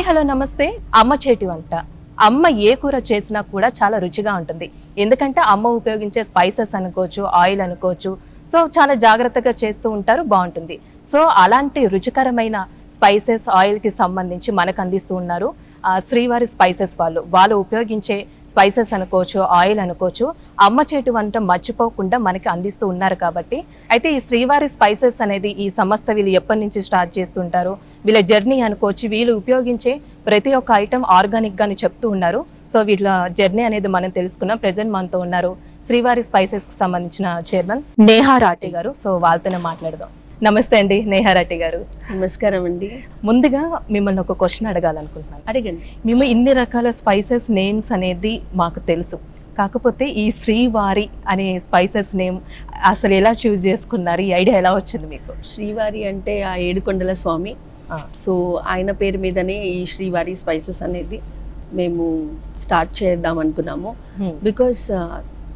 Hi hello నమస్తే. అమ్మ చేతి వంట. అమ్మ ఏ కూర చేసినా కూడా చాలా రుచిగా ఉంటుంది. ఎందుకంటే అమ్మ ఉపయోగించే స్పైసెస్ అనుకోవచ్చు, ఆయిల్ అనుకోవచ్చు, సో చాలా జాగ్రత్తగా చేస్తూ ఉంటారు, బాగుంటుంది. సో అలాంటి రుచికరమైన స్పైసెస్ ఆయిల్కి సంబంధించి మనకు అందిస్తూ ఉన్నారు శ్రీవారి స్పైసెస్. వాళ్ళు ఉపయోగించే స్పైసెస్ అనుకోవచ్చు, ఆయిల్ అనుకోవచ్చు, అమ్మ చేతి వంట మర్చిపోకుండా మనకి అందిస్తూ ఉన్నారు. కాబట్టి అయితే ఈ శ్రీవారి స్పైసెస్ అనేది ఈ సంస్థ వీళ్ళు ఎప్పటి నుంచి స్టార్ట్ చేస్తుంటారు, వీళ్ళ జర్నీ అనుకోవచ్చు, వీళ్ళు ఉపయోగించే ప్రతి ఒక్క ఐటమ్ ఆర్గానిక్ గాని చెప్తూ ఉన్నారు. సో వీళ్ళ జర్నీ అనేది మనం తెలుసుకున్నాం. ప్రెజెంట్ మనతో ఉన్నారు శ్రీవారి స్పైసెస్ కి సంబంధించిన చైర్మన్ నేహా రాఠీ గారు. సో వాళ్ళతోనే మాట్లాడదాం. నమస్తే అండి నేహా రాఠీ గారు. నమస్కారం అండి. ముందుగా మిమ్మల్ని ఒక క్వశ్చన్ అడగాలనుకుంటున్నాను. అడగండి. మేము ఇన్ని రకాల స్పైసెస్ నేమ్స్ అనేది మాకు తెలుసు, కాకపోతే ఈ శ్రీవారి అనే స్పైసెస్ నేమ్ అసలు ఎలా చూస్ చేసుకున్నారు? ఈ ఐడియా ఎలా వచ్చింది మీకు? శ్రీవారి అంటే ఆ ఏడుకొండల స్వామి. సో ఆయన పేరు మీదనే ఈ శ్రీవారి స్పైసెస్ అనేది మేము స్టార్ట్ చేద్దాం అనుకున్నాము. బికాస్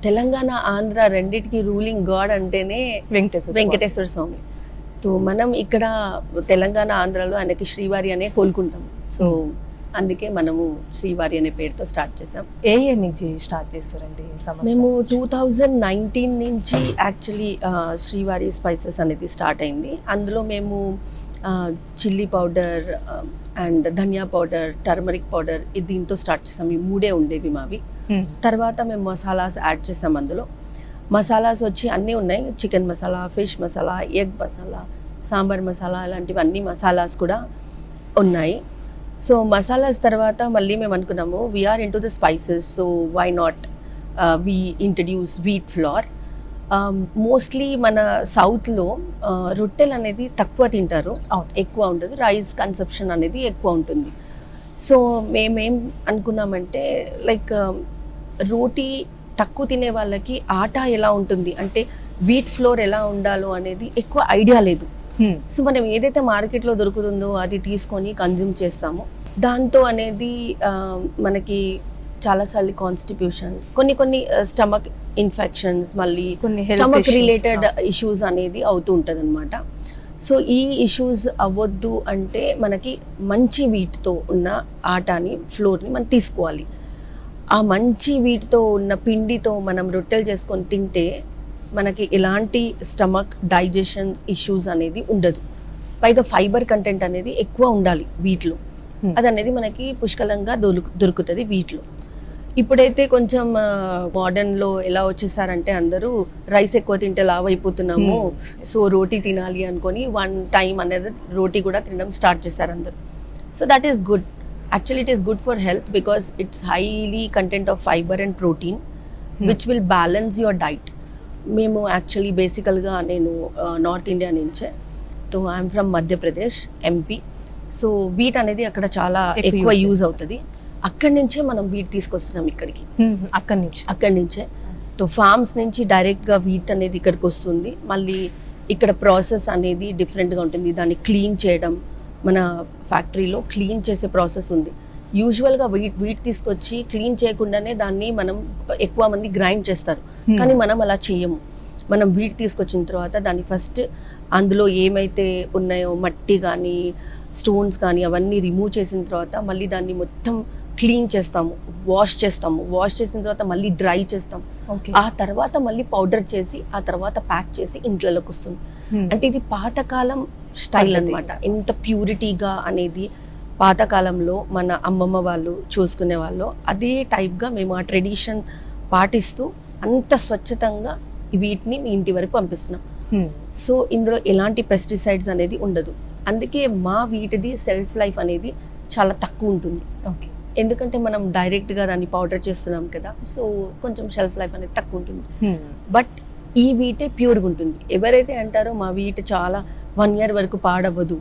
తెలంగాణ ఆంధ్ర రెండిటికి రూలింగ్ గాడ్ అంటేనే వెంకటేశ్వర స్వామి. సో మనం ఇక్కడ తెలంగాణ ఆంధ్రాలో ఆయనకి శ్రీవారి అనే కోలుకుంటాం. సో అందుకే మనము శ్రీవారి అనే పేరుతో స్టార్ట్ చేసాం. ఏ ఇయర్ నుంచి స్టార్ట్ చేస్తారండి? మేము 2019 నుంచి యాక్చువల్లీ శ్రీవారి స్పైసెస్ అనేది స్టార్ట్ అయింది. అందులో మేము chilli powder and dhaniya powder, turmeric powder దీంతో స్టార్ట్ చేసాం. ఈ మూడే ఉండేవి మావి. తర్వాత మేము మసాలాస్ యాడ్ చేసాం. అందులో మసాలాస్ వచ్చి అన్నీ ఉన్నాయి. Chicken masala, fish masala, egg masala, sambar masala, ఇలాంటివి అన్ని మసాలాస్ కూడా ఉన్నాయి. సో మసాలాస్ తర్వాత మళ్ళీ మేము అనుకున్నాము we are in to the spices, so why not we introduce wheat flour. Mostly మన సౌత్లో రొట్టెలు అనేది తక్కువ తింటారు, ఎక్కువ ఉండదు. రైస్ కన్సప్షన్ అనేది ఎక్కువ ఉంటుంది. సో మేమేం అనుకున్నామంటే లైక్ రోటీ తక్కువ తినే వాళ్ళకి ఆటా ఎలా ఉంటుంది అంటే వీట్ ఫ్లోర్ ఎలా ఉండాలో అనేది ఎక్కువ ఐడియా లేదు. సో మనం ఏదైతే మార్కెట్లో దొరుకుతుందో అది తీసుకొని కన్జ్యూమ్ చేస్తాము. దాంతో అనేది మనకి చాలాసార్లు కాన్స్టిట్యూషన్, కొన్ని స్టమక్ ఇన్ఫెక్షన్స్, మళ్ళీ స్టమక్ రిలేటెడ్ ఇష్యూస్ అనేది అవుతూ ఉంటుంది అనమాట. సో ఈ ఇష్యూస్ అవ్వద్దు అంటే మనకి మంచి వీటితో ఉన్న ఆటాని, ఫ్లోర్ని మనం తీసుకోవాలి. ఆ మంచి వీటితో ఉన్న పిండితో మనం రొట్టెలు చేసుకొని తింటే మనకి ఎలాంటి స్టమక్ డైజెషన్స్ ఇష్యూస్ అనేది ఉండదు. పైగా ఫైబర్ కంటెంట్ అనేది ఎక్కువ ఉండాలి వీటిలో. అది అనేది మనకి పుష్కలంగా దొరుకుతుంది వీటిలో. ఇప్పుడైతే కొంచెం మోడర్న్లో ఎలా వచ్చేసారంటే అందరూ రైస్ ఎక్కువ తింటే లావ్ అయిపోతున్నాము, సో రోటీ తినాలి అనుకొని 1 time అనేది రోటీ కూడా తినడం స్టార్ట్ చేశారు అందరూ. So that is good. Actually it is good for health because it's highly content of fibre and protein which will balance your diet. మేము యాక్చువల్లీ బేసికల్గా నేను నార్త్ ఇండియా నుంచే, so I'm from Madhya Pradesh, MP. So wheat అనేది అక్కడ చాలా ఎక్కువ use అవుతుంది. అక్కడి నుంచే మనం వీట్ తీసుకొస్తున్నాం ఇక్కడికి. అక్కడి నుంచే సో ఫార్మ్స్ నుంచి డైరెక్ట్గా వీట్ అనేది ఇక్కడికి వస్తుంది. మళ్ళీ ఇక్కడ ప్రాసెస్ అనేది డిఫరెంట్గా ఉంటుంది. దాన్ని క్లీన్ చేయడం, మన ఫ్యాక్టరీలో క్లీన్ చేసే ప్రాసెస్ ఉంది. యూజువల్గా వీట్ తీసుకొచ్చి క్లీన్ చేయకుండానే దాన్ని మనం ఎక్కువ మంది గ్రైండ్ చేస్తారు, కానీ మనం అలా చేయము. మనం వీట్ తీసుకొచ్చిన తర్వాత దాన్ని ఫస్ట్ అందులో ఏమైతే ఉన్నాయో మట్టి కానీ స్టోన్స్ కానీ అవన్నీ రిమూవ్ చేసిన తర్వాత మళ్ళీ దాన్ని మొత్తం క్లీన్ చేస్తాము, వాష్ చేసిన తర్వాత మళ్ళీ డ్రై చేస్తాం. ఆ తర్వాత మళ్ళీ పౌడర్ చేసి ఆ తర్వాత ప్యాక్ చేసి ఇంట్లోకి వస్తుంది. అంటే ఇది పాతకాలం స్టైల్ అన్నమాట. ఎంత ప్యూరిటీగా అనేది పాతకాలంలో మన అమ్మమ్మ వాళ్ళు చూసుకునే వాళ్ళు, అదే టైప్గా మేము ఆ ట్రెడిషన్ పాటిస్తూ అంత స్వచ్ఛతంగా వీటిని మీ ఇంటి వరకు పంపిస్తున్నాం. సో ఇందులో ఎలాంటి పెస్టిసైడ్స్ అనేది ఉండదు. అందుకే మా వీటిది సెల్ఫ్ లైఫ్ అనేది చాలా తక్కువ ఉంటుంది. ఎందుకంటే మనం డైరెక్ట్గా దాన్ని పౌడర్ చేస్తున్నాం కదా, సో కొంచెం షెల్ఫ్ లైఫ్ అనేది తక్కువ ఉంటుంది. బట్ ఈ వీటే ప్యూర్గా ఉంటుంది. ఎవరైతే అంటారో మా వీట్ చాలా 1 year వరకు పాడవ్వదు,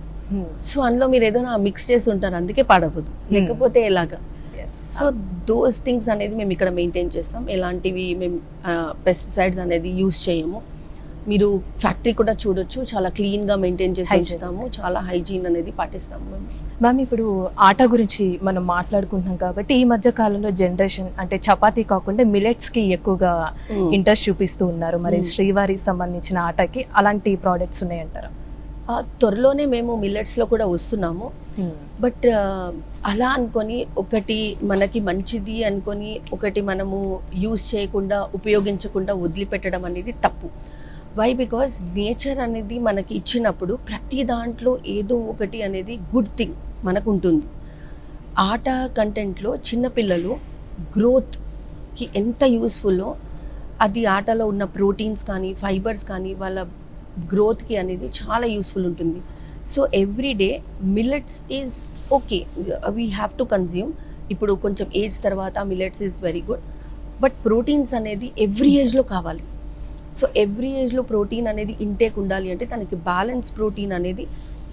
సో అందులో మీరు ఏదైనా మిక్స్ చేసి ఉంటారు అందుకే పాడవ్వదు, లేకపోతే ఎలాగా. సో దోస్ థింగ్స్ అనేది మేము ఇక్కడ మెయింటైన్ చేస్తాం. ఎలాంటివి మేము పెస్టిసైడ్స్ అనేది యూజ్ చేయము. మీరు ఫ్యాక్టరీ కూడా చూడొచ్చు, చాలా క్లీన్గా మెయింటైన్ చేసి ఉంచుతాము, చాలా హైజీన్ అనేది పాటిస్తాము. మ్యామ్ ఇప్పుడు ఆటా గురించి మనం మాట్లాడుకుంటున్నాం కాబట్టి ఈ మధ్య కాలంలో జనరేషన్ అంటే చపాతీ కాకుండా మిలెట్స్కి ఎక్కువగా ఇంట్రెస్ట్ చూపిస్తూ ఉన్నారు. మరి శ్రీవారికి సంబంధించిన ఆటాకి అలాంటి ప్రోడక్ట్స్ ఉన్నాయంటారా? త్వరలోనే మేము మిల్లెట్స్లో కూడా వస్తున్నాము. బట్ అలా అనుకొని ఒకటి మనకి మంచిది అనుకొని ఒకటి మనము యూజ్ చేయకుండా ఉపయోగించకుండా వదిలిపెట్టడం అనేది తప్పు. వై? బికాస్ నేచర్ అనేది మనకి ఇచ్చినప్పుడు ప్రతి దాంట్లో ఏదో ఒకటి అనేది గుడ్ థింగ్ మనకు ఉంటుంది. ఆట కంటెంట్లో చిన్నపిల్లలు గ్రోత్కి ఎంత యూస్ఫుల్లో అది ఆటలో ఉన్న ప్రోటీన్స్ కానీ ఫైబర్స్ కానీ వాళ్ళ గ్రోత్కి అనేది చాలా యూస్ఫుల్ ఉంటుంది. So every day millets is okay, we have to consume. ఇప్పుడు కొంచెం ఏజ్ తర్వాత millets is very good, but proteins అనేది ఎవ్రీ ఏజ్లో కావాలి. సో ఎవ్రీ ఏజ్లో ప్రోటీన్ అనేది ఇంటేక్ ఉండాలి అంటే దానికి బ్యాలెన్స్ ప్రోటీన్ అనేది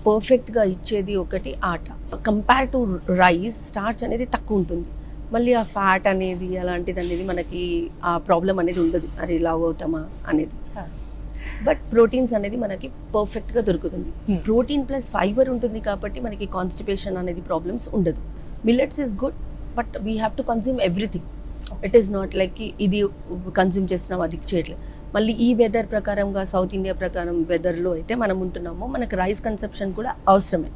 పర్ఫెక్ట్గా ఇచ్చేది ఒకటి ఆట. కంపేర్ టు రైస్ స్టార్చ్ అనేది తక్కువ ఉంటుంది, మళ్ళీ ఆ ఫ్యాట్ అనేది అలాంటిది అనేది మనకి ఆ ప్రాబ్లం అనేది ఉండదు, అరే లావ్ అవుతామా అనేది. బట్ ప్రోటీన్స్ అనేది మనకి పర్ఫెక్ట్గా దొరుకుతుంది. ప్రోటీన్ ప్లస్ ఫైబర్ ఉంటుంది కాబట్టి మనకి కాన్స్టిపేషన్ అనేది ప్రాబ్లమ్స్ ఉండదు. Millets is good, but we have to consume everything. It is not like ఇది కన్జ్యూమ్ చేస్తున్నాం అది చేయట్లేదు. మళ్ళీ ఈ వెదర్ ప్రకారంగా సౌత్ ఇండియా ప్రకారం వెదర్లో అయితే మనం ఉంటున్నామో మనకు రైస్ కన్సెప్షన్ కూడా అవసరమే.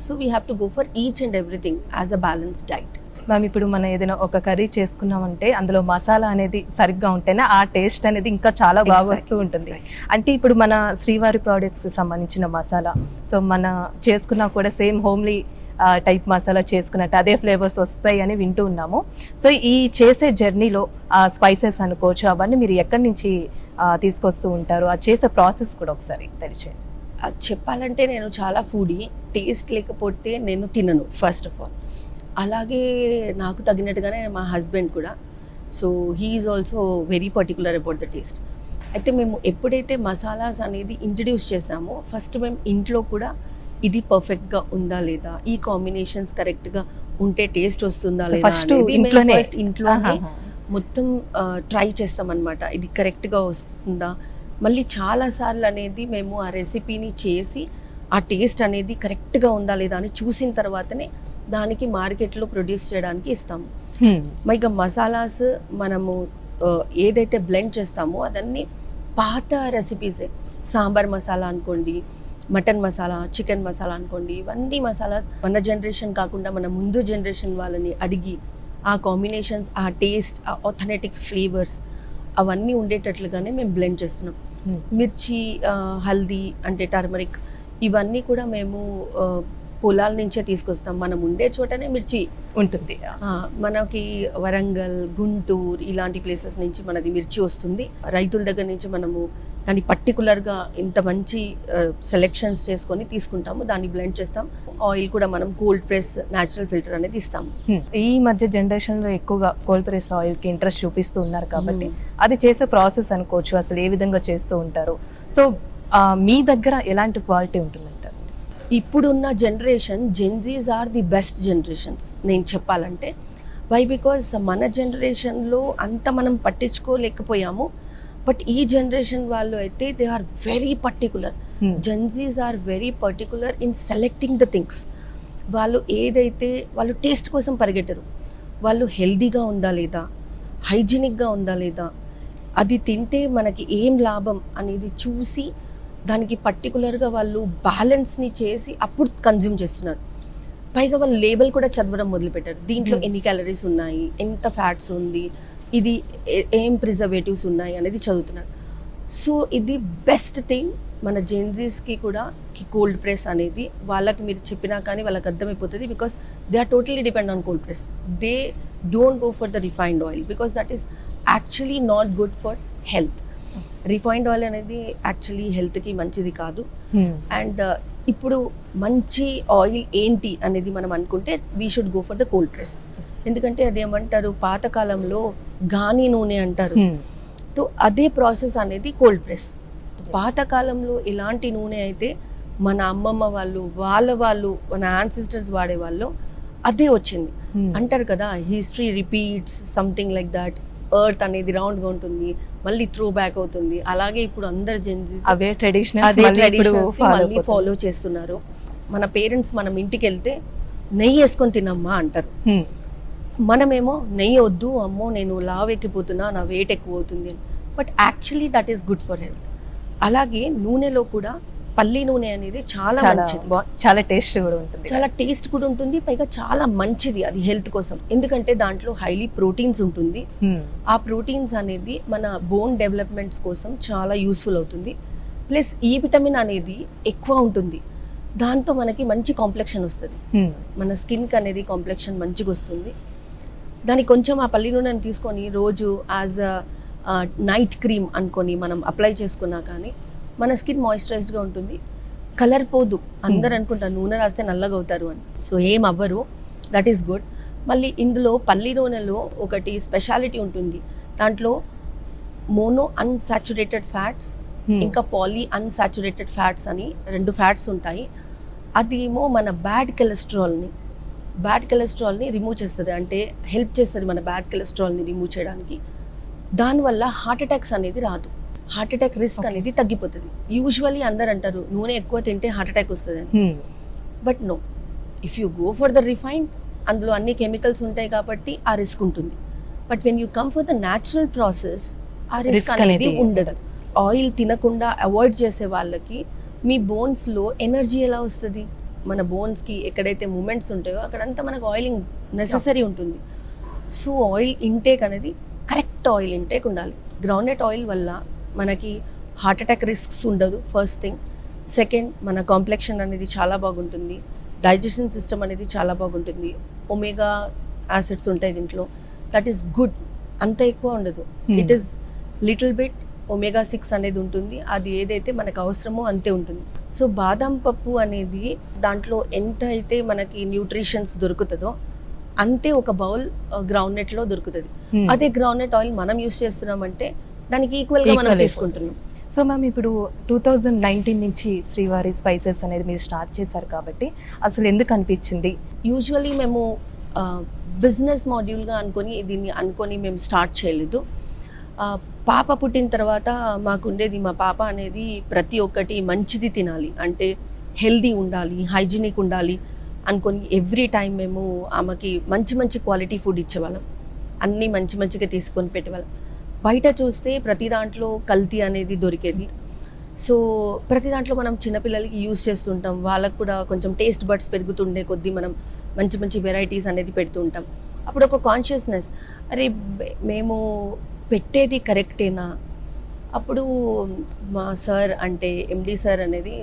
So we have to go for each and everything as a balance diet. Ma'am, ఇప్పుడు మనం ఏదైనా ఒక కర్రీ చేసుకున్నామంటే అందులో మసాలా అనేది సరిగ్గా ఉంటేనే ఆ టేస్ట్ అనేది ఇంకా చాలా బాగా వస్తూ ఉంటుంది. అంటే ఇప్పుడు మన శ్రీవారి ప్రోడక్ట్స్ సంబంధించిన మసాలా, సో మన చేసుకున్నా కూడా సేమ్ హోమ్లీ టైప్ మసాలా చేసుకున్నట్టు అదే ఫ్లేవర్స్ వస్తాయి అని వింటూ ఉన్నాము. సో ఈ చేసే జర్నీలో స్పైసెస్ అనుకోవచ్చు అవన్నీ మీరు ఎక్కడి నుంచి తీసుకొస్తూ ఉంటారు, ఆ చేసే ప్రాసెస్ కూడా ఒకసారి తెలియచేయండి. చెప్పాలంటే నేను చాలా ఫుడీ, టేస్ట్ లేకపోతే నేను తినను ఫస్ట్ ఆఫ్ ఆల్. అలాగే నాకు తగినట్టుగానే మా హస్బెండ్ కూడా. So he is also very particular about the taste. అయితే మేము ఎప్పుడైతే మసాలాస్ అనేది ఇంట్రడ్యూస్ చేసామో ఫస్ట్ మేము ఇంట్లో కూడా ఇది పర్ఫెక్ట్గా ఉందా లేదా, ఈ కాంబినేషన్స్ కరెక్ట్గా ఉంటే టేస్ట్ వస్తుందా లేదా అనేది ఫస్ట్ ఇంట్లోనే మొత్తం ట్రై చేస్తామన్నమాట. ఇది కరెక్ట్గా వస్తుందా, మళ్ళీ చాలాసార్లు అనేది మేము ఆ రెసిపీని చేసి ఆ టేస్ట్ అనేది కరెక్ట్గా ఉందా లేదా అని చూసిన తర్వాతనే దానికి మార్కెట్లో ప్రొడ్యూస్ చేయడానికి ఇస్తాము. ఇక మసాలాస్ మనము ఏదైతే బ్లెండ్ చేస్తామో అదన్నీ పాత రెసిపీసే. సాంబార్ మసాలా అనుకోండి, మటన్ మసాలా, చికెన్ మసాలా అనుకోండి, ఇవన్నీ మసాలాస్ మన జనరేషన్ కాకుండా మన ముందు జనరేషన్ వాళ్ళని అడిగి ఆ కాంబినేషన్స్, ఆ టేస్ట్, ఆ ఆథెంటిక్ ఫ్లేవర్స్ అవన్నీ ఉండేటట్లుగానే మేము బ్లెండ్ చేస్తున్నాం. మిర్చి, హల్దీ అంటే టర్మరిక్, ఇవన్నీ కూడా మేము పొలాల నుంచే తీసుకొస్తాం. మనం ఉండే చోటనే మిర్చి ఉంటుంది. మనకి వరంగల్, గుంటూరు ఇలాంటి ప్లేసెస్ నుంచి మనది మిర్చి వస్తుంది. రైతుల దగ్గర నుంచి మనము దాన్ని పర్టికులర్గా ఇంత మంచి సెలెక్షన్స్ చేసుకొని తీసుకుంటాము, దాన్ని బ్లెండ్ చేస్తాం. ఆయిల్ కూడా మనం కోల్డ్ ప్రెస్ న్యాచురల్ ఫిల్టర్ అనేది ఇస్తాము. ఈ మధ్య జనరేషన్లో ఎక్కువగా కోల్డ్ ప్రెస్ ఆయిల్కి ఇంట్రెస్ట్ చూపిస్తూ ఉన్నారు కాబట్టి అది చేసే ప్రాసెస్ అనుకోవచ్చు, అసలు ఏ విధంగా చేస్తూ ఉంటారు. సో మీ దగ్గర ఎలాంటి క్వాలిటీ ఉంటుందంటారు? ఇప్పుడున్న generation gen Zs are the best generations నేను చెప్పాలంటే. వై? బికాజ్ మన జనరేషన్లో అంత మనం పట్టించుకోలేకపోయాము, బట్ ఈ జనరేషన్ వాళ్ళు అయితే they are very particular. Gen Zs are very particular in selecting the things. వాళ్ళు ఏదైతే వాళ్ళు టేస్ట్ కోసం పరిగెట్టరు, వాళ్ళు హెల్దీగా ఉందా లేదా, హైజీనిక్గా ఉందా లేదా, అది తింటే మనకి ఏం లాభం అనేది చూసి దానికి పర్టికులర్గా వాళ్ళు బ్యాలెన్స్ని చేసి అప్పుడు కన్జ్యూమ్ చేస్తున్నారు. పైగా వాళ్ళు లేబుల్ కూడా చదవడం మొదలుపెట్టారు. దీంట్లో ఎన్ని క్యాలరీస్ ఉన్నాయి, ఎంత ఫ్యాట్స్ ఉంది, ఇది ఏం ప్రిజర్వేటివ్స్ ఉన్నాయి అనేది చదువుతున్నారు. సో ఇది బెస్ట్ థింగ్ మన జెన్జీస్కి కూడా కోల్డ్ ప్రెస్ అనేది. వాళ్ళకి మీరు చెప్పినా కానీ వాళ్ళకి అర్థమైపోతుంది, because they are totally depend on cold press. They don't go for the refined oil because that is actually not good for health. Refined oil అనేది యాక్చువల్లీ హెల్త్కి మంచిది కాదు. అండ్ ఇప్పుడు మంచి ఆయిల్ ఏంటి అనేది మనం అనుకుంటే we should go for the cold press. ఎందుకంటే అదేమంటారు, పాతకాలంలో గాని నూనె అంటారు. సో అదే ప్రాసెస్ అనేది కోల్డ్ ప్రెస్. పాతకాలంలో ఎలాంటి నూనె అయితే మన అమ్మమ్మ వాళ్ళు మన యాన్సిస్టర్స్ వాడేవాళ్ళు అదే వచ్చింది. అంటారు కదా, history repeats something like that. Earth అనేది రౌండ్ గా ఉంటుంది, మళ్ళీ త్రో బ్యాక్ అవుతుంది. అలాగే ఇప్పుడు అందరు జెన్జీస్ అదే ట్రెడిషనల్స్ మళ్ళీ ఫాలో చేస్తున్నారు. మన పేరెంట్స్ మనం ఇంటికి వెళ్తే నెయ్యి వేసుకొని తినమ్మా అంటారు, మనమేమో నెయ్యి వద్దు, అమ్మో నేను లావ్ ఎక్కిపోతున్నా, నా వెయిట్ ఎక్కువ అవుతుంది. But actually that is good for health. అలాగే నూనెలో కూడా పల్లి నూనె అనేది చాలా మంచిది, చాలా టేస్ట్ కూడా ఉంటుంది, చాలా టేస్ట్ కూడా ఉంటుంది, పైగా చాలా మంచిది అది హెల్త్ కోసం. ఎందుకంటే దాంట్లో హైలీ ప్రోటీన్స్ ఉంటుంది. ఆ ప్రోటీన్స్ అనేది మన బోన్ డెవలప్మెంట్స్ కోసం చాలా యూస్ఫుల్ అవుతుంది. ప్లస్ ఈ విటమిన్ అనేది ఎక్కువ ఉంటుంది, దాంతో మనకి మంచి కాంప్లెక్షన్ వస్తుంది, మన స్కిన్కి అనేది కాంప్లెక్షన్ మంచిగా వస్తుంది. దానికి కొంచెం ఆ పల్లి నూనెని తీసుకొని రోజు యాజ్ అ నైట్ క్రీమ్ అనుకొని మనం అప్లై చేసుకున్నా కానీ మన స్కిన్ మాయిశ్చరైజ్డ్గా ఉంటుంది, కలర్ పోదు. అందరు అనుకుంటారు నూనె రాస్తే నల్లగా అవుతారు అని, సో ఏం అవ్వరు, దట్ ఈస్ గుడ్. మళ్ళీ ఇందులో పల్లి నూనెలో ఒకటి స్పెషాలిటీ ఉంటుంది, దాంట్లో మోనో అన్సాచురేటెడ్ ఫ్యాట్స్ ఇంకా పాలీ అన్సాచురేటెడ్ ఫ్యాట్స్ అని 2 ఫ్యాట్స్ ఉంటాయి. అది ఏమో మన బ్యాడ్ కొలెస్ట్రాల్ని రిమూవ్ చేస్తుంది, అంటే హెల్ప్ చేస్తుంది మన బ్యాడ్ కొలెస్ట్రాల్ని రిమూవ్ చేయడానికి. దానివల్ల హార్ట్ అటాక్స్ అనేది రాదు, హార్ట్ అటాక్ రిస్క్ అనేది తగ్గిపోతుంది. యూజువల్లీ అందరు అంటారు నూనె ఎక్కువ తింటే హార్ట్ అటాక్ వస్తుంది అని, but no, if you go for the refined అందులో అన్ని కెమికల్స్ ఉంటాయి కాబట్టి ఆ రిస్క్ ఉంటుంది. But when you come for the natural process ఆ రిస్క్ అనేది ఉండదు. ఆయిల్ తినకుండా అవాయిడ్ చేసే వాళ్ళకి మీ బోన్స్లో ఎనర్జీ ఎలా వస్తుంది? మన బోన్స్కి ఎక్కడైతే మూమెంట్స్ ఉంటాయో అక్కడంతా మనకు ఆయిలింగ్ నెససరీ ఉంటుంది. సో ఆయిల్ ఇంటేక్ అనేది కరెక్ట్ ఆయిల్ ఇంటేక్ ఉండాలి. గ్రౌండ్నట్ ఆయిల్ వల్ల మనకి హార్ట్ అటాక్ రిస్క్స్ ఉండదు, ఫస్ట్ థింగ్. సెకండ్, మన కాంప్లెక్షన్ అనేది చాలా బాగుంటుంది, డైజెషన్ సిస్టమ్ అనేది చాలా బాగుంటుంది, ఒమేగా యాసిడ్స్ ఉంటాయి దీంట్లో, దట్ ఈస్ గుడ్. అంత ఎక్కువ ఉండదు, it is little bit omega 6 అనేది ఉంటుంది, అది ఏదైతే మనకు అవసరమో అంతే ఉంటుంది. సో బాదం పప్పు అనేది దాంట్లో ఎంత అయితే మనకి న్యూట్రిషన్స్ దొరుకుతుందో అంతే ఒక బౌల్ గ్రౌండ్నట్లో దొరుకుతుంది. అదే గ్రౌండ్నట్ ఆయిల్ మనం యూస్ చేస్తున్నామంటే దానికి ఈక్వల్గా మనం తీసుకుంటున్నాం. సో మ్యామ్, ఇప్పుడు 2019 నుంచి శ్రీవారి స్పైసెస్ అనేది మీరు స్టార్ట్ చేశారు కాబట్టి అసలు ఎందుకు అనిపించింది? యూజువల్లీ మేము బిజినెస్ మాడ్యూల్గా అనుకొని మేము స్టార్ట్ చేయలేదు. పాప పుట్టిన తర్వాత మాకుండేది, మా పాప అనేది ప్రతి ఒక్కటి మంచిది తినాలి, అంటే హెల్దీ ఉండాలి, హైజీనిక్ ఉండాలి అనుకొని ఎవ్రీ టైం మేము ఆమెకి మంచి క్వాలిటీ ఫుడ్ ఇచ్చేవాళ్ళం, అన్నీ మంచిగా తీసుకొని పెట్టేవాళ్ళం. బయట చూస్తే ప్రతి దాంట్లో కల్తీ అనేది దొరికేది. సో ప్రతి దాంట్లో మనం చిన్నపిల్లలకి యూజ్ చేస్తుంటాం, వాళ్ళకు కూడా కొంచెం టేస్ట్ బడ్స్ పెరుగుతుండే కొద్దీ మనం మంచి వెరైటీస్ అనేది పెడుతూ ఉంటాం. అప్పుడు ఒక కాన్షియస్నెస్, అరే మేము పెట్టేది కరెక్టేనా? అప్పుడు మా సార్ అంటే ఎండి సార్ అనేది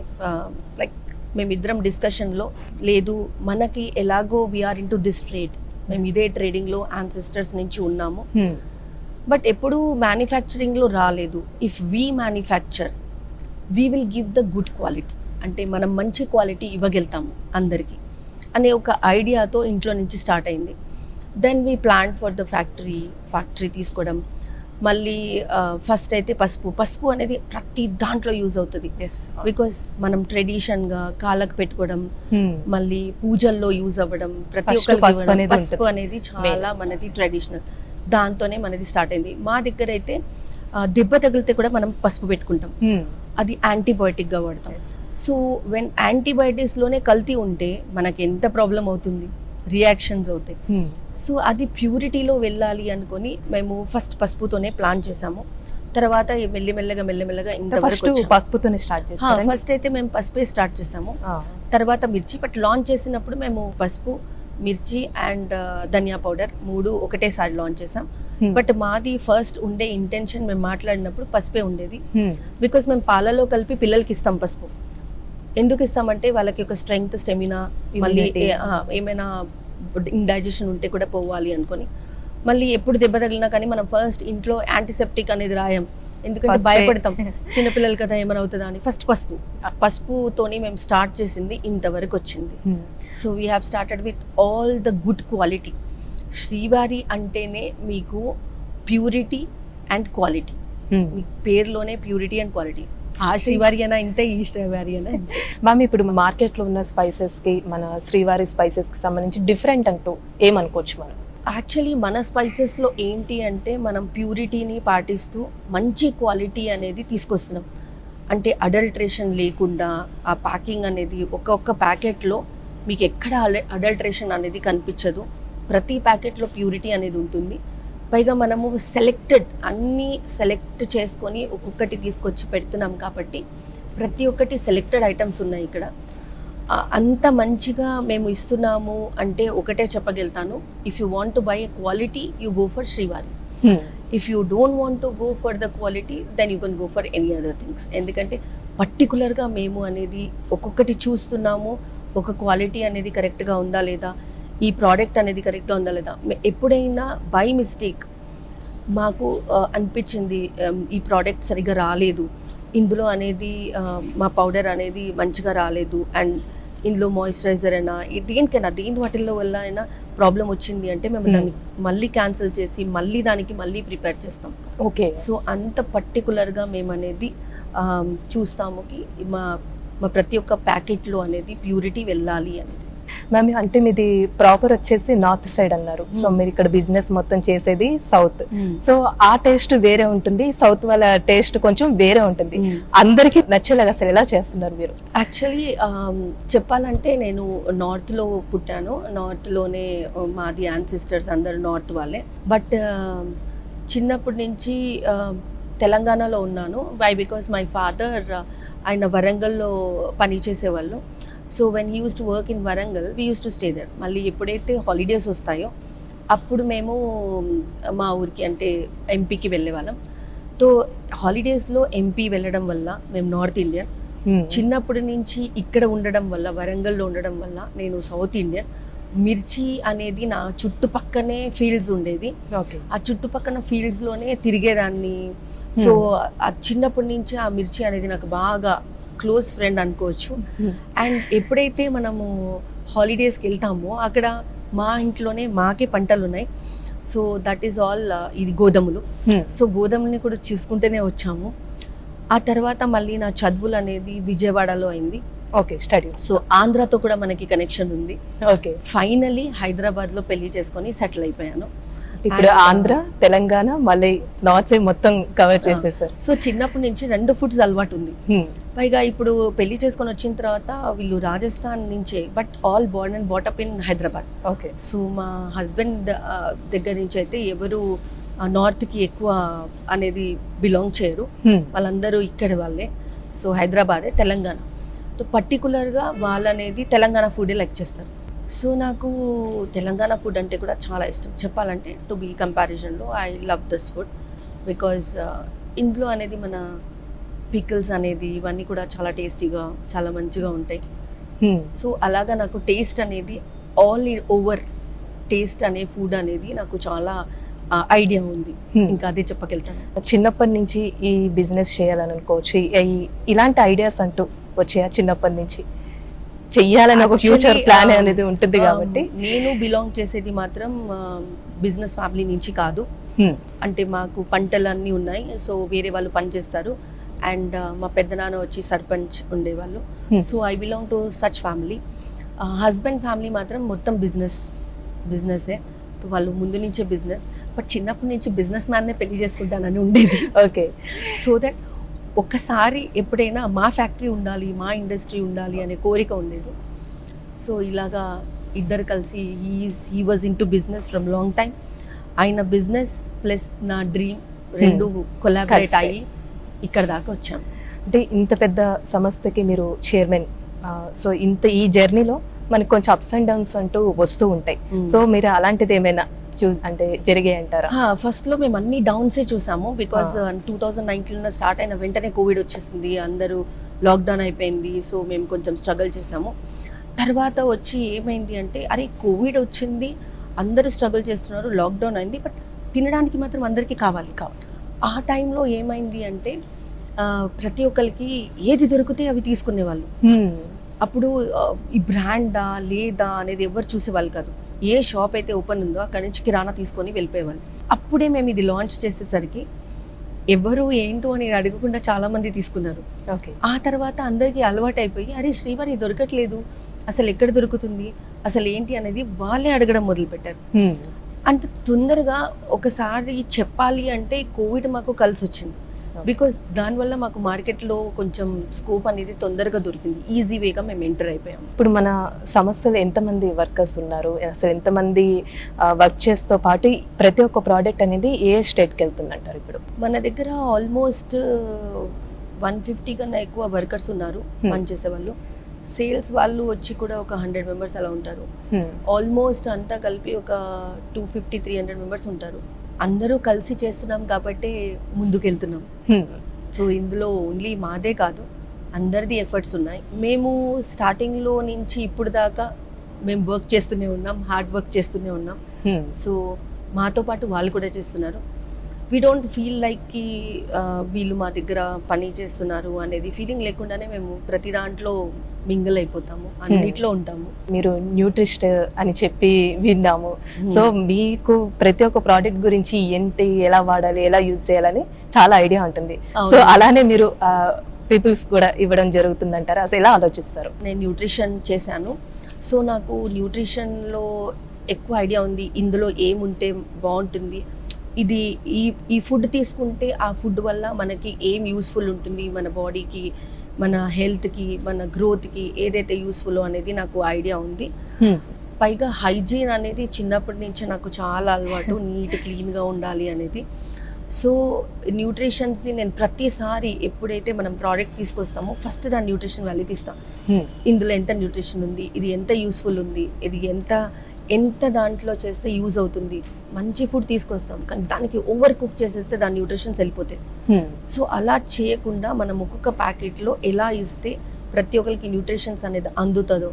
లైక్ మేమిద్దరం డిస్కషన్లో, లేదు మనకి ఎలాగో వీఆర్ ఇన్ టు దిస్ ట్రేడ్, మేము ఇదే ట్రేడింగ్లో యాన్సిస్టర్స్ నుంచి ఉన్నాము, బట్ ఎప్పుడు మ్యానుఫ్యాక్చరింగ్లో రాలేదు. If we manufacture we will give the good quality, అంటే మనం మంచి క్వాలిటీ ఇవ్వగలుగుతాము అందరికీ అనే ఒక ఐడియాతో ఇంట్లో నుంచి స్టార్ట్ అయింది. Then we plan for the factory తీసుకోవడం. మళ్ళీ ఫస్ట్ అయితే పసుపు అనేది ప్రతి దాంట్లో యూజ్ అవుతుంది, బికాస్ మనం ట్రెడిషన్గా కాళ్ళకు పెట్టుకోవడం, మళ్ళీ పూజల్లో యూజ్ అవ్వడం, ప్రతి ఒక్కరికి పసుపు అనేది చాలా మనది ట్రెడిషనల్, దాంతోనే మనది స్టార్ట్ అయింది. మా దగ్గర అయితే దెబ్బ తగిలితే కూడా మనం పసుపు పెట్టుకుంటాం, అది యాంటీబయాటిక్గా వాడతాం. సో వెన్ యాంటీబయాటిక్స్లోనే కల్తీ ఉంటే మనకి ఎంత ప్రాబ్లం అవుతుంది, రియాక్షన్స్ అవుతాయి. సో అది ప్యూరిటీలో వెళ్ళాలి అనుకొని మేము ఫస్ట్ పసుపుతోనే ప్లాన్ చేసాము. తర్వాత మెల్లమెల్లగా ఇంతవరకు పసుపుతోనే స్టార్ట్ చేసాము. ఫస్ట్ అయితే మేము పసుపే స్టార్ట్ చేసాము, తర్వాత మిర్చి. బట్ లాంచ్ చేసినప్పుడు మేము పసుపు, మిర్చి అండ్ ధనియా పౌడర్ 3 ఒకటేసారి లాంచ్ చేసాం. బట్ మాది ఫస్ట్ ఉండే ఇంటెన్షన్, మేము మాట్లాడినప్పుడు పసుపే ఉండేది, బికాస్ మేము పాలలో కలిపి పిల్లలకి ఇస్తాం పసుపు. ఎందుకు ఇస్తామంటే వాళ్ళకి ఒక స్ట్రెంగ్త్, స్టెమినా, మళ్ళీ ఏమైనా ఇండైజెషన్ ఉంటే కూడా పోవాలి అనుకొని. మళ్ళీ ఎప్పుడు దెబ్బ తగిలినా కానీ మనం ఫస్ట్ ఇంట్లో యాంటీసెప్టిక్ అనేది రాయం, ఎందుకంటే భయపడతాం చిన్నపిల్లలు కదా ఏమైనా అవుతుందా అని. ఫస్ట్ పసుపుతోని మేము స్టార్ట్ చేసింది, ఇంతవరకు వచ్చింది. So we have started with all the good quality. శ్రీవారి అంటేనే మీకు ప్యూరిటీ అండ్ క్వాలిటీ, మీ పేరులోనే ప్యూరిటీ అండ్ క్వాలిటీ. ఆ శ్రీవారి అయినా ఇంతే, ఈ శ్రీవారి అయినా ఇంతే. మ్యామ్, ఇప్పుడు మార్కెట్లో ఉన్న స్పైసెస్కి మన శ్రీవారి స్పైసెస్కి సంబంధించి డిఫరెంట్ అంటూ ఏమనుకోవచ్చు మనం? యాక్చువల్లీ మన స్పైసెస్లో ఏంటి అంటే మనం ప్యూరిటీని పాటిస్తూ మంచి క్వాలిటీ అనేది తీసుకొస్తున్నాం. అంటే అడల్ట్రేషన్ లేకుండా ఆ ప్యాకింగ్ అనేది ఒక్కొక్క ప్యాకెట్లో మీకు ఎక్కడ అడల్ట్రేషన్ అనేది కనిపించదు. ప్రతి ప్యాకెట్లో ప్యూరిటీ అనేది ఉంటుంది. పైగా మనము అన్నీ సెలెక్ట్ చేసుకొని ఒక్కొక్కటి తీసుకొచ్చి పెడుతున్నాం కాబట్టి ప్రతి ఒక్కటి సెలెక్టెడ్ ఐటమ్స్ ఉన్నాయి ఇక్కడ. అంత మంచిగా మేము ఇస్తున్నాము అంటే ఒకటే చెప్పగలుగుతాను, if you want to buy a quality you go for Srivari. If you don't want to go for the quality then you can go for any other things. ఎందుకంటే పర్టికులర్గా మేము అనేది ఒక్కొక్కటి చూస్తున్నాము, ఒక క్వాలిటీ అనేది కరెక్ట్గా ఉందా లేదా, ఈ ప్రోడక్ట్ అనేది కరెక్ట్గా ఉందా లేదా. ఎప్పుడైనా బై మిస్టేక్ మాకు అనిపించింది ఈ ప్రోడక్ట్ సరిగ్గా రాలేదు, ఇందులో అనేది మా పౌడర్ అనేది మంచిగా రాలేదు, అండ్ ఇందులో మాయిశ్చరైజర్ అయినా దేనికైనా దేని వాటిల్లో వల్ల అయినా ప్రాబ్లం వచ్చింది అంటే మేము దాన్ని మళ్ళీ క్యాన్సిల్ చేసి మళ్ళీ ప్రిపేర్ చేస్తాం. ఓకే. సో అంత పర్టికులర్గా మేము అనేది చూస్తాము కి మా ప్రతి ఒక్క ప్యాకెట్లో అనేది ప్యూరిటీ వెళ్ళాలి అనేది. మ్యామ్ అంటే మీది ప్రాపర్ వచ్చేసి నార్త్ సైడ్ అన్నారు, సో మీరు ఇక్కడ బిజినెస్ మొత్తం చేసేది సౌత్, సో ఆ టేస్ట్ వేరే ఉంటుంది, సౌత్ వాళ్ళ టేస్ట్ కొంచెం వేరే ఉంటుంది. అందరికి నచ్చేలాగా అసలు ఎలా చేస్తున్నారు మీరు? యాక్చువల్లీ చెప్పాలంటే నేను నార్త్లో పుట్టాను, నార్త్లోనే మాది యాన్సిస్టర్స్ అందరు నార్త్ వాళ్ళే. బట్ చిన్నప్పటి నుంచి తెలంగాణలో ఉన్నాను. వై బికాస్ మై ఫాదర్ ఆయన వరంగల్లో పని చేసేవాళ్ళు. So when he use to work in Warangal we use to stay there. మళ్ళీ ఎప్పుడైతే హాలిడేస్ వస్తాయో అప్పుడు మేము మా ఊరికి అంటే ఎంపీకి వెళ్ళేవాళ్ళం. సో హాలిడేస్లో ఎంపీ వెళ్ళడం వల్ల మేము నార్త్ ఇండియన్, చిన్నప్పటి నుంచి ఇక్కడ ఉండడం వల్ల వరంగల్లో ఉండడం వల్ల నేను సౌత్ ఇండియన్. మిర్చి అనేది నా చుట్టుపక్కనే ఫీల్డ్స్ ఉండేది, ఆ చుట్టుపక్కన ఫీల్డ్స్లోనే తిరిగేదాన్ని. సో ఆ చిన్నప్పటి నుంచి ఆ మిర్చి అనేది నాకు బాగా క్లోజ్ ఫ్రెండ్ అనుకోవచ్చు. అండ్ ఎప్పుడైతే మనము హాలిడేస్కి వెళ్తామో అక్కడ మా ఇంట్లోనే మాకే పంటలు ఉన్నాయి. సో దట్ ఈస్ ఆల్ ఇది గోధుమలు. సో గోధుమల్ని కూడా చూసుకుంటూనే వచ్చాము. ఆ తర్వాత మళ్ళీ నా చదువులు అనేది విజయవాడలో అయింది. Okay, study. సో ఆంధ్రాతో కూడా మనకి కనెక్షన్ ఉంది. ఓకే. ఫైనలీ హైదరాబాద్లో పెళ్లి చేసుకొని సెటిల్ అయిపోయాను. ఇప్పుడు ఆంధ్ర, తెలంగాణ, మళ్ళీ నార్త్ సైడ్ మొత్తం కవర్ చేసేసారు. సో చిన్నప్పటి నుంచి 2 ఫుడ్స్ అలవాటు ఉంది. పైగా ఇప్పుడు పెళ్లి చేసుకొని వచ్చిన తర్వాత వీళ్ళు రాజస్థాన్ నుంచే, but all Born and బాటప్ in Hyderabad. Okay. So మా హస్బెండ్ దగ్గర నుంచి అయితే ఎవరు నార్త్కి ఎక్కువ అనేది బిలాంగ్ చేయరు, వాళ్ళందరూ ఇక్కడ వాళ్ళే. సో హైదరాబాదే, తెలంగాణ. సో పర్టికులర్గా వాళ్ళనేది తెలంగాణ ఫుడే లైక్ చేస్తారు. సో నాకు తెలంగాణ ఫుడ్ అంటే కూడా చాలా ఇష్టం. చెప్పాలంటే టు బీ కంపారిజన్లో I love this food because ఇందులో అనేది మన పికిల్స్ అనేది ఇవన్నీ కూడా చాలా టేస్టీగా చాలా మంచిగా ఉంటాయి. సో అలాగా నాకు టేస్ట్ అనేది ఆల్ ఓవర్ టేస్ట్ అనే ఫుడ్ అనేది నాకు చాలా ఐడియా ఉంది. ఇంకా అదే చెప్పగలుగుతాను. చిన్నప్పటి నుంచి ఈ బిజినెస్ చేయాలని అనుకోవచ్చు, ఇలాంటి ఐడియాస్ అంటూ వచ్చాయా చిన్నప్పటి నుంచి? చెయ్యాలని ఒక ఫ్యూచర్ ప్లాన్ అనేది ఉంటుంది కాబట్టి. నేను బిలాంగ్ చేసేది మాత్రం బిజినెస్ ఫ్యామిలీ నుంచి కాదు. అంటే మాకు పంటలన్నీ ఉన్నాయి, సో వేరే వాళ్ళు పని చేస్తారు. అండ్ మా పెద్దనాన్న వచ్చి సర్పంచ్ ఉండేవాళ్ళు. So I belong to such family. Husband family మాత్రం మొత్తం బిజినెస్సే. వాళ్ళు ముందు నుంచే బిజినెస్, బట్ చిన్నప్పటి నుంచి బిజినెస్ మ్యాన్నే పెళ్లి చేసుకుంటానని ఉండేది. ఓకే. సో దట్ ఒక్కసారి ఎప్పుడైనా మా ఫ్యాక్టరీ ఉండాలి, మా ఇండస్ట్రీ ఉండాలి అనే కోరిక ఉండేది. సో ఇలాగా ఇద్దరు కలిసి he was in to business from long time. ఆయన బిజినెస్ ప్లస్ నా డ్రీమ్ రెండు కొలాబరేట్ అయ్యి ఇక్కడ దాకా వచ్చాం. అంటే ఇంత పెద్ద సంస్థకి మీరు చైర్మన్, సో ఈ జర్నీలో మనకి కొంచెం అప్స్ అండ్ డౌన్స్ అంటూ వస్తూ ఉంటాయి. సో మీరు అలాంటిది ఏమైనా అంటే జరిగాయి అంటారా? ఫస్ట్లో మేము అన్ని డౌన్సే చూసాము. బికాస్ 2019లో స్టార్ట్ అయిన వెంటనే కోవిడ్ వచ్చేసింది, అందరూ లాక్డౌన్ అయిపోయింది. సో మేము కొంచెం స్ట్రగుల్ చేసాము. తర్వాత వచ్చి ఏమైంది అంటే, అరే కోవిడ్ వచ్చింది, అందరూ స్ట్రగుల్ చేస్తున్నారు, లాక్డౌన్ అయింది, బట్ తినడానికి మాత్రం అందరికీ కావాలి. ఆ టైంలో ఏమైంది అంటే ప్రతి ఒక్కరికి ఏది దొరికితే అవి తీసుకునేవాళ్ళు. అప్పుడు ఈ బ్రాండా లేదా అనేది ఎవరు చూసేవాళ్ళు కాదు. ఏ షాప్ అయితే ఓపెన్ ఉందో అక్కడి నుంచి కిరాణా తీసుకొని వెళ్ళిపోయేవాళ్ళు. అప్పుడే మేము ఇది లాంచ్ చేసేసరికి ఎవరు ఏంటో అనేది అడగకుండా చాలా మంది తీసుకున్నారు. ఆ తర్వాత అందరికీ అలవాటు అయిపోయి, అరే శ్రీవారి దొరకట్లేదు, అసలు ఎక్కడ దొరుకుతుంది, అసలు ఏంటి అనేది వాళ్ళే అడగడం మొదలుపెట్టారు. అంత తొందరగా ఒకసారి చెప్పాలి అంటే కోవిడ్ మాకు కలిసి వచ్చింది. బికాస్ దానివల్ల మాకు మార్కెట్లో కొంచెం స్కోప్ అనేది తొందరగా దొరికింది, ఈజీ వేగా మేము ఎంటర్ అయిపోయాం. ఇప్పుడు మన సంస్థలో ఎంతమంది వర్కర్స్ ఉన్నారు, అసలు ఎంతమంది వర్క్ చేస్తూ పాటు ప్రతి ఒక్క ప్రోడక్ట్ అనేది ఏ స్టేట్కి వెళ్తుందంటారు? ఇప్పుడు మన దగ్గర ఆల్మోస్ట్ 150 కన్నా ఎక్కువ వర్కర్స్ ఉన్నారు పనిచేసే వాళ్ళు. సేల్స్ వాళ్ళు వచ్చి కూడా ఒక 100 మెంబర్స్ అలా ఉంటారు. ఆల్మోస్ట్ అంతా కలిపి ఒక 250-300 మెంబర్స్ ఉంటారు. అందరూ కలిసి చేస్తున్నాం కాబట్టి ముందుకెళ్తున్నాం. సో ఇందులో ఓన్లీ మాదే కాదు, అందరిది ఎఫర్ట్స్ ఉన్నాయి. మేము స్టార్టింగ్లో నుంచి ఇప్పుడు దాకా మేము వర్క్ చేస్తూనే ఉన్నాం, హార్డ్ వర్క్ చేస్తూనే ఉన్నాం. సో మాతో పాటు వాళ్ళు కూడా చేస్తున్నారు. వీ డోంట్ ఫీల్ లైక్ కి వీళ్ళు మా దగ్గర పని చేస్తున్నారు అనేది ఫీలింగ్ లేకుండానే మేము ప్రతి దాంట్లో మింగిల్ అయిపోతాము, అన్నిట్లో ఉంటాము. మీరు న్యూట్రిస్ట్ అని చెప్పి విన్నాము. సో మీకు ప్రతి ఒక్క ప్రోడక్ట్ గురించి ఏంటి, ఎలా వాడాలి, ఎలా యూజ్ చేయాలని చాలా ఐడియా ఉంటుంది. సో అలానే మీరు పీపుల్స్ కూడా ఇవ్వడం జరుగుతుందంటారా? అసలు ఎలా ఆలోచిస్తారు? నేను న్యూట్రిషన్ చేశాను, సో నాకు న్యూట్రిషన్లో ఎక్కువ ఐడియా ఉంది. ఇందులో ఏముంటే బాగుంటుంది, ఇది ఈ ఫుడ్ తీసుకుంటే ఆ ఫుడ్ వల్ల మనకి ఏం యూస్ఫుల్ ఉంటుంది, మన బాడీకి, మన హెల్త్కి, మన గ్రోత్కి ఏదైతే యూస్ఫుల్ అనేది నాకు ఐడియా ఉంది. పైగా హైజీన్ అనేది చిన్నప్పటి నుంచి నాకు చాలా అలవాటు, నీట్ క్లీన్గా ఉండాలి అనేది. సో న్యూట్రిషన్స్ది నేను ప్రతిసారి ఎప్పుడైతే మనం ప్రోడక్ట్ తీసుకొస్తామో ఫస్ట్ దాని న్యూట్రిషన్ వాల్యూ తీస్తాం. ఇందులో ఎంత న్యూట్రిషన్ ఉంది, ఇది ఎంత యూస్ఫుల్ ఉంది, ఇది ఎంత దాంట్లో చేస్తే యూజ్ అవుతుంది. మంచి ఫుడ్ తీసుకొస్తాం కానీ దానికి ఓవర్ కుక్ చేసేస్తే దాని న్యూట్రిషన్స్ వెళ్ళిపోతాయి. సో అలా చేయకుండా మనం ఒక్కొక్క ప్యాకెట్లో ఎలా ఇస్తే ప్రతి ఒక్కరికి న్యూట్రిషన్స్ అనేది అందుతుందో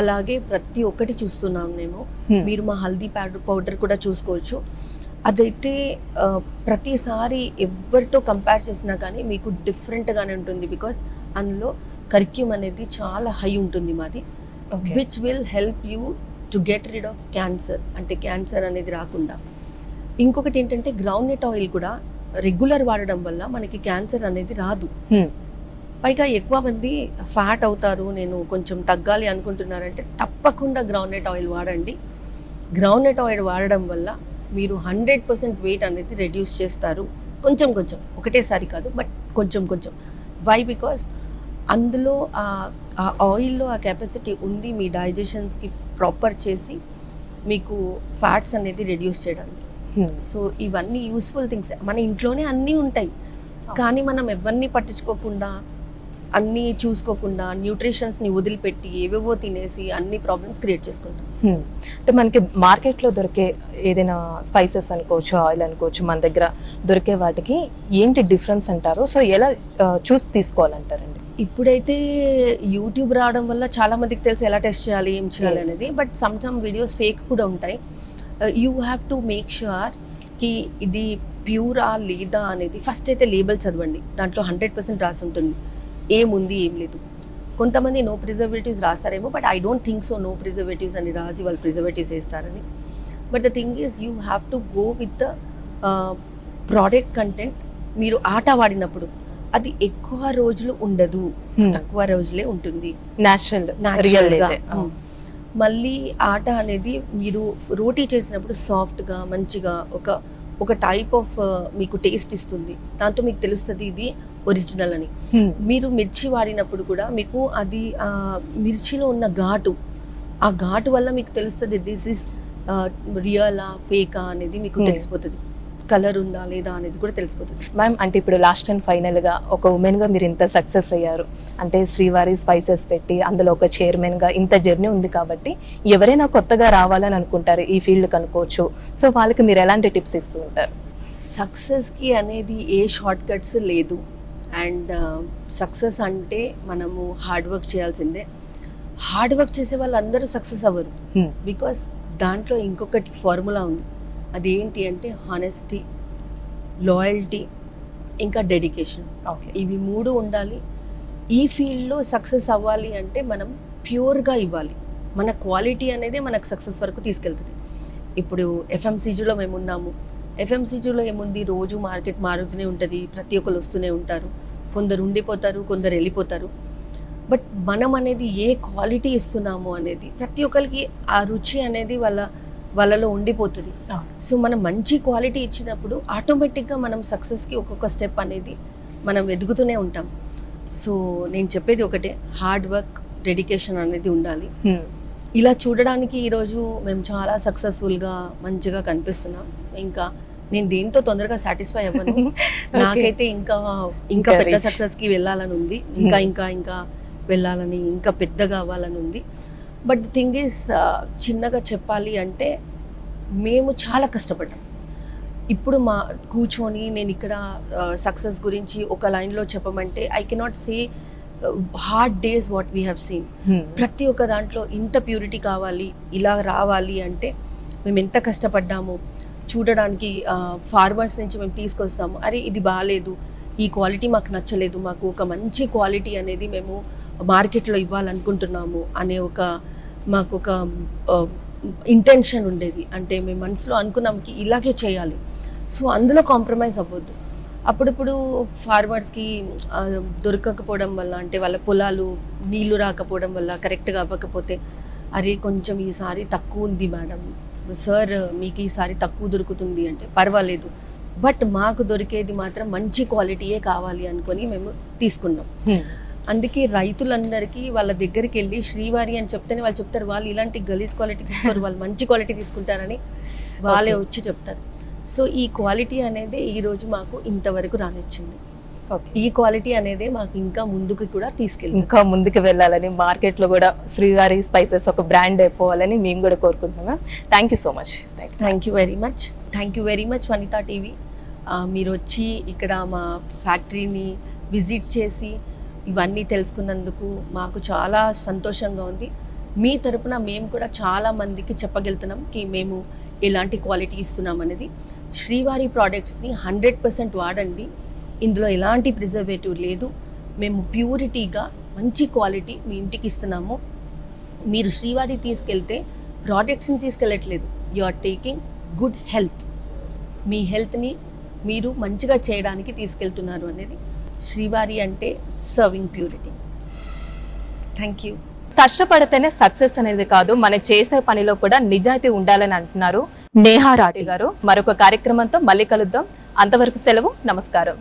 అలాగే ప్రతి ఒక్కటి చూస్తున్నాం మేము. మీరు మా హల్దీ పౌడర్ కూడా చూసుకోవచ్చు. అదైతే ప్రతిసారి ఎవరితో కంపేర్ చేసినా కానీ మీకు డిఫరెంట్గానే ఉంటుంది. బికాస్ అందులో కర్క్యూమ్ అనేది చాలా హై ఉంటుంది మాది, which will help you to get rid of cancer, అంటే క్యాన్సర్ అనేది రాకుండా. ఇంకొకటి ఏంటంటే గ్రౌండ్నట్ ఆయిల్ కూడా రెగ్యులర్ వాడడం వల్ల మనకి క్యాన్సర్ అనేది రాదు. పైగా ఎక్కువ మంది ఫ్యాట్ అవుతారు, నేను కొంచెం తగ్గాలి అనుకుంటున్నారంటే తప్పకుండా గ్రౌండ్నట్ ఆయిల్ వాడండి. గ్రౌండ్నట్ ఆయిల్ వాడడం వల్ల మీరు 100% వెయిట్ అనేది రెడ్యూస్ చేస్తారు. కొంచెం కొంచెం, ఒకటేసారి కాదు, బట్ కొంచెం కొంచెం. వై? బికాస్ అందులో ఆ ఆయిల్లో ఆ కెపాసిటీ ఉంది మీ డైజెషన్స్కి ప్రాపర్ చేసి మీకు ఫ్యాట్స్ అనేది రెడ్యూస్ చేయడానికి. సో ఇవన్నీ యూస్ఫుల్ థింగ్స్. మన ఇంట్లోనే అన్నీ ఉంటాయి కానీ మనం ఎవరిని పట్టించుకోకుండా, అన్నీ చూసుకోకుండా, న్యూట్రిషన్స్ని వదిలిపెట్టి ఏవేవో తినేసి అన్ని ప్రాబ్లమ్స్ క్రియేట్ చేసుకుంటాం. అంటే మనకి మార్కెట్లో దొరికే ఏదైనా స్పైసెస్ అనుకోవచ్చు, ఆయిల్ అనుకోవచ్చు, మన దగ్గర దొరికే వాటికి ఏంటి డిఫరెన్స్ అంటారు? సో ఎలా చూసి తీసుకోవాలంటారండి? ఇప్పుడైతే యూట్యూబ్ రావడం వల్ల చాలా మందికి తెలుసు ఎలా టెస్ట్ చేయాలి, ఏం చేయాలి అనేది. బట్ సమ్ వీడియోస్ ఫేక్ కూడా ఉంటాయి. You have to make sure కి ఇది ప్యూరా లేదా అనేది ఫస్ట్ అయితే లేబుల్ చదవండి. దాంట్లో 100% రాసి ఉంటుంది ఏముంది ఏం లేదు. కొంతమంది నో ప్రిజర్వేటివ్స్ రాస్తారేమో, but I don't think so no preservatives అని రాసి వాళ్ళు ప్రిజర్వేటివ్స్ వేస్తారని. But the thing is you have to go with the product content. మీరు ఆట వాడినప్పుడు అది ఎక్కువ రోజులు ఉండదు, తక్కువ రోజులే ఉంటుంది, న్యాచురల్గా. మళ్ళీ ఆట అనేది మీరు రోటీ చేసినప్పుడు సాఫ్ట్గా మంచిగా ఒక టైప్ ఆఫ్ మీకు టేస్ట్ ఇస్తుంది. దాంతో మీకు తెలుస్తుంది ఇది ఒరిజినల్ అని. మీరు మిర్చి వాడినప్పుడు కూడా మీకు అది మిర్చిలో ఉన్న ఘాటు, ఆ ఘాటు వల్ల మీకు తెలుస్తుంది దిస్ ఇస్ రియలా ఫేకా అనేది మీకు తెలిసిపోతుంది. కలర్ ఉందా లేదా అనేది కూడా తెలిసిపోతుంది. మ్యామ్, అంటే ఇప్పుడు లాస్ట్ అండ్ ఫైనల్గా ఒక ఉమెన్గా మీరు ఇంత సక్సెస్ అయ్యారు అంటే శ్రీవారి స్పైసెస్ పెట్టి అందులో ఒక చైర్మన్గా ఇంత జర్నీ ఉంది కాబట్టి ఎవరైనా కొత్తగా రావాలని అనుకుంటారు ఈ ఫీల్డ్కి అనుకోవచ్చు. సో వాళ్ళకి మీరు ఎలాంటి టిప్స్ ఇస్తూ ఉంటారు? సక్సెస్కి అనేది ఏ షార్ట్ కట్స్ లేదు. అండ్ సక్సెస్ అంటే మనము హార్డ్ వర్క్ చేయాల్సిందే. హార్డ్ వర్క్ చేసే వాళ్ళు అందరూ సక్సెస్ అవ్వరు. బికాస్ దాంట్లో ఇంకొకటి ఫార్ములా ఉంది. అదేంటి అంటే హానెస్టీ, లాయల్టీ, ఇంకా డెడికేషన్. ఇవి 3 ఉండాలి. ఈ ఫీల్డ్లో సక్సెస్ అవ్వాలి అంటే మనం ప్యూర్గా ఇవ్వాలి. మన క్వాలిటీ అనేది మనకు సక్సెస్ వరకు తీసుకెళ్తుంది. ఇప్పుడు ఎఫ్ఎంసీజీలో మేము ఉన్నాము. ఎఫ్ఎంసీజీలో ఏముంది, రోజు మార్కెట్ మారుతూనే ఉంటుంది, ప్రతి ఒక్కరు వస్తూనే ఉంటారు, కొందరు ఉండిపోతారు, కొందరు వెళ్ళిపోతారు. బట్ మనం అనేది ఏ క్వాలిటీ ఇస్తున్నాము అనేది ప్రతి ఒక్కరికి ఆ రుచి అనేది వాళ్ళలో ఉండిపోతుంది. సో మనం మంచి క్వాలిటీ ఇచ్చినప్పుడు ఆటోమేటిక్గా మనం సక్సెస్కి ఒక్కొక్క స్టెప్ అనేది మనం ఎదుగుతూనే ఉంటాం. సో నేను చెప్పేది ఒకటే, హార్డ్ వర్క్, డెడికేషన్ అనేది ఉండాలి. ఇలా చూడడానికి ఈరోజు మేము చాలా సక్సెస్ఫుల్గా మంచిగా కనిపిస్తున్నాం. ఇంకా నేను దేంతో తొందరగా సాటిస్ఫై అవ్వను. నాకైతే ఇంకా ఇంకా పెద్ద rich. సక్సెస్కి వెళ్ళాలని ఉంది, ఇంకా వెళ్ళాలని, ఇంకా పెద్దగా అవ్వాలని ఉంది. బట్ ది థింగ్ ఈస్, చిన్నగా చెప్పాలి అంటే మేము చాలా కష్టపడ్డాం. ఇప్పుడు కూర్చొని నేను ఇక్కడ సక్సెస్ గురించి ఒక లైన్లో చెప్పమంటే I cannot say hard days what we have seen. ప్రతి ఒక్క దాంట్లో ఇంత ప్యూరిటీ కావాలి, ఇలా రావాలి అంటే మేము ఎంత కష్టపడ్డాము చూడడానికి. ఫార్మర్స్ నుంచి మేము తీసుకొస్తాము, అరే ఇది బాగాలేదు, ఈ క్వాలిటీ మాకు నచ్చలేదు, మాకు ఒక మంచి క్వాలిటీ అనేది మేము మార్కెట్లో ఇవ్వాలనుకుంటున్నాము అనే మాకు ఒక ఇంటెన్షన్ ఉండేది. అంటే మేము మనసులో అనుకున్నాము ఇలాగే చేయాలి. సో అందులో కాంప్రమైజ్ అవ్వద్దు. అప్పుడప్పుడు ఫార్మర్స్కి దొరకకపోవడం వల్ల, అంటే వాళ్ళ పొలాలు నీళ్లు రాకపోవడం వల్ల కరెక్ట్గా అవ్వకపోతే, అరే కొంచెం ఈసారి తక్కువ ఉంది మేడం, సార్ మీకు ఈసారి తక్కువ దొరుకుతుంది అంటే పర్వాలేదు, బట్ మాకు దొరికేది మాత్రం మంచి క్వాలిటీయే కావాలి అనుకొని మేము తీసుకున్నాం. అందుకే రైతులందరికీ వాళ్ళ దగ్గరికి వెళ్ళి శ్రీవారి అని చెప్తేనే వాళ్ళు చెప్తారు, వాళ్ళు ఇలాంటి గలీజ్ క్వాలిటీ తీసుకోరు, వాళ్ళు మంచి క్వాలిటీ తీసుకుంటారని వాళ్ళే వచ్చి చెప్తారు. సో ఈ క్వాలిటీ అనేది ఈరోజు మాకు ఇంతవరకు రానిచ్చింది. ఈ క్వాలిటీ అనేది మాకు ఇంకా ముందుకు కూడా తీసుకెళ్ళి ఇంకా ముందుకు వెళ్ళాలని, మార్కెట్లో కూడా శ్రీవారి స్పైసెస్ ఒక బ్రాండ్ అయిపోవాలని మేము కూడా కోరుకుంటున్నాం. Thank you so much. Thank you very much Vanitha TV. మీరు వచ్చి ఇక్కడ మా ఫ్యాక్టరీని విజిట్ చేసి ఇవన్నీ తెలుసుకున్నందుకు మాకు చాలా సంతోషంగా ఉంది. మీ తరపున మేము కూడా చాలా మందికి చెప్పగలుగుతున్నాం మేము ఎలాంటి క్వాలిటీ ఇస్తున్నాం అనేది. శ్రీవారి ప్రోడక్ట్స్ని 100% వాడండి, ఇందులో ఎలాంటి ప్రిజర్వేటివ్ లేదు, మేము ప్యూరిటీగా మంచి క్వాలిటీ మీ ఇంటికి ఇస్తున్నాము. మీరు శ్రీవారి తీసుకెళ్తే ప్రోడక్ట్స్ని తీసుకెళ్ళట్లేదు, you are taking good health, మీ హెల్త్ని మీరు మంచిగా చేయడానికి తీసుకెళ్తున్నారు అనేది. శ్రీవారి అంటే సర్వింగ్ ప్యూరిటీ. Thank you. కష్టపడితేనే సక్సెస్ అనేది కాదు, మనం చేసే పనిలో కూడా నిజాయితీ ఉండాలని అంటున్నారు నేహా రాఠీ గారు. మరొక కార్యక్రమంతో మళ్ళీ కలుద్దాం. అంతవరకు సెలవు. నమస్కారం.